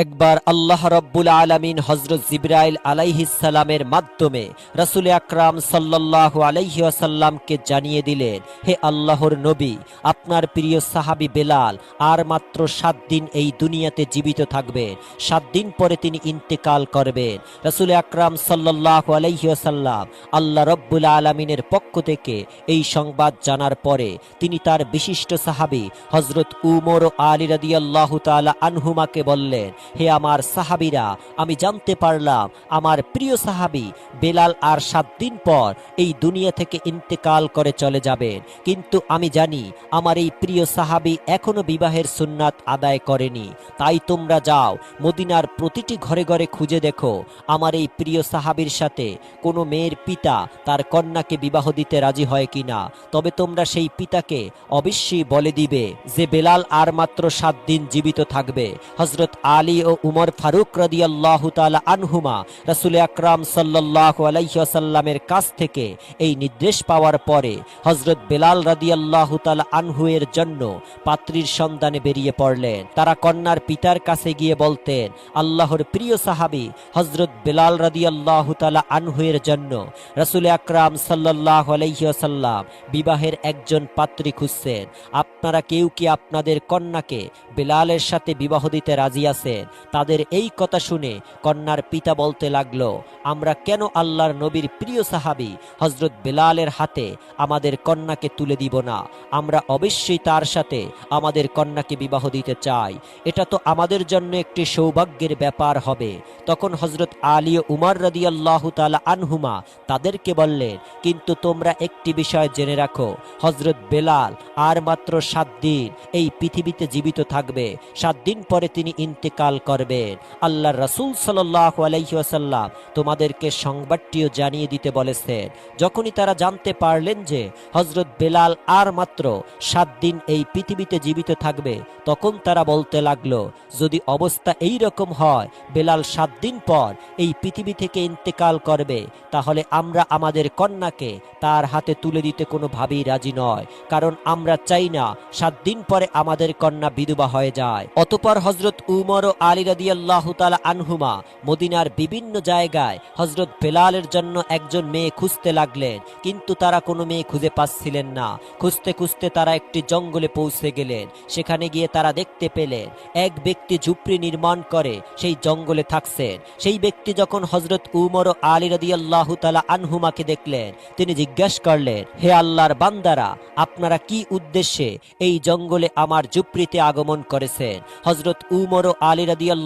একবার আল্লাহ রব্বুল আলামিন হযরত জিবরাইল আলাইহিস সালামের মাধ্যমে রাসূল আকরাম সাল্লাল্লাহু আলাইহি ওয়াসাল্লামকে জানিয়ে দিলেন, হে আল্লাহর নবী, আপনার প্রিয় সাহাবী বেলাল আর মাত্র 7 দিন এই দুনিয়াতে জীবিত থাকবেন। 7 দিন পরে তিনি ইন্তেকাল করবেন। রাসূল আকরাম সাল্লাল্লাহু আলাইহি ওয়াসাল্লাম আল্লাহ রব্বুল আলামিনের পক্ষ থেকে এই সংবাদ জানার পরে তিনি তার বিশিষ্ট সাহাবী হযরত উমর ও আলী রাদিয়াল্লাহু তাআলা আনহুমাকে বললেন, হে আমার সাহাবীরা, আমি জানতে পারলাম আমার প্রিয় সাহাবী বেলাল আর 7 দিন পর এই দুনিয়া থেকে ইন্তেকাল করে চলে যাবেন, কিন্তু আমি জানি আমার এই প্রিয় সাহাবী এখনো বিবাহের সুন্নাত আদায় করেনি। তাই তোমরা যাও, মদিনার প্রতিটি ঘরে ঘরে খুঁজে দেখো আমার এই প্রিয় সাহাবীর সাথে কোনো মেয়ের পিতা তার কন্যাকে বিবাহ দিতে রাজি হয় কিনা। তবে তোমরা সেই পিতাকে অবশ্যই বলে দিবে যে বেলাল আর মাত্র 7 দিন জীবিত থাকবে। হযরত আলী ও উমর ফারুক রাদিয়াল্লাহু তাআলা আনহুমা রাসূল আকরাম সাল্লাল্লাহু আলাইহি ওয়াসাল্লামের কাছ থেকে এই নির্দেশ পাওয়ার পরে হযরত বেলাল রাদিয়াল্লাহু তাআলা আনহু এর জন্য পাত্রীর সন্ধানে বেরিয়ে পড়লেন। তারা কন্যার পিতার কাছে গিয়ে বলতেন, আল্লাহর প্রিয় সাহাবী হযরত বেলাল রাদিয়াল্লাহু তাআলা আনহু এর জন্য রাসূল আকরাম সাল্লাল্লাহু আলাইহি ওয়াসাল্লাম বিবাহের একজন পাত্রী খুঁজছেন। আপনারা কেউ কি আপনাদের কন্যাকে বেলালের সাথে বিবাহ দিতে রাজি আছেন? তাদের এই কথা শুনে কন্যার পিতা বলতে লাগলো, আমরা কেন আল্লাহর নবীর প্রিয় সাহাবী হযরত বেলালের হাতে আমাদের কন্যাকে তুলে দিব না? আমরা অবশ্যই তার সাথে আমাদের কন্যাকে বিবাহ দিতে চাই। এটা তো আমাদের জন্য একটি সৌভাগ্যের ব্যাপার হবে। তখন হযরত আলী ও উমর রাদিয়াল্লাহু তাআলা আনহুমা তাদেরকে বললেন, কিন্তু তোমরা একটি বিষয় জেনে রাখো, হযরত বেলাল আর মাত্র 7 দিন এই পৃথিবীতে জীবিত থাকবে। 7 দিন পরে তিনি ইন্তেকাল করবেন। আল্লাহর রাসূল সাল্লাল্লাহু আলাইহি ওয়াসাল্লাম তোমাদেরকে সংবাদটিও জানিয়ে দিতে বলেছেন। যখনই তারা জানতে পারলেন যে হযরত বেলাল আর মাত্র 7 দিন এই পৃথিবীতে জীবিত থাকবে, তখন তারা বলতে লাগলো, যদি অবস্থা এই রকম হয় বেলাল 7 দিন পর এই পৃথিবী থেকে ইন্তেকাল করবে, তাহলে আমরা আমাদের কন্যাকে তার হাতে তুলে দিতে কোনোভাবেই রাজি নয়, কারণ আমরা চাই না 7 দিন পরে আমাদের কন্যা বিধবা হয়ে যায়। অতঃপর হযরত উমর ও আলী রাদিয়াল্লাহু তাআলা আনহুমা মদিনার বিভিন্ন জায়গায় হযরত বেলালের জন্য একজন মেয়ে খুঁজতে লাগলেন, কিন্তু তারা কোনো মেয়ে খুঁজে পাচ্ছিলেন না। খুঁজতে খুঁজতে তারা একটি জঙ্গলে পৌঁছে গেলেন। সেখানে গিয়ে তারা দেখতে পেলেন এক ব্যক্তি ঝুপড়ি নির্মাণ করে সেই জঙ্গলে থাকছেন। সেই ব্যক্তি যখন হযরত উমর ও আলী রাদিয়াল্লাহু তাআলা আনহুমাকে দেখলেন, তিনি জিজ্ঞাসা করলেন, হে আল্লাহর বান্দারা, আপনারা কি উদ্দেশ্যে এই জঙ্গলে আমার ঝুপড়িতে আগমন করেছেন? হযরত উমর ও আলী রাদিয়াল্লাহু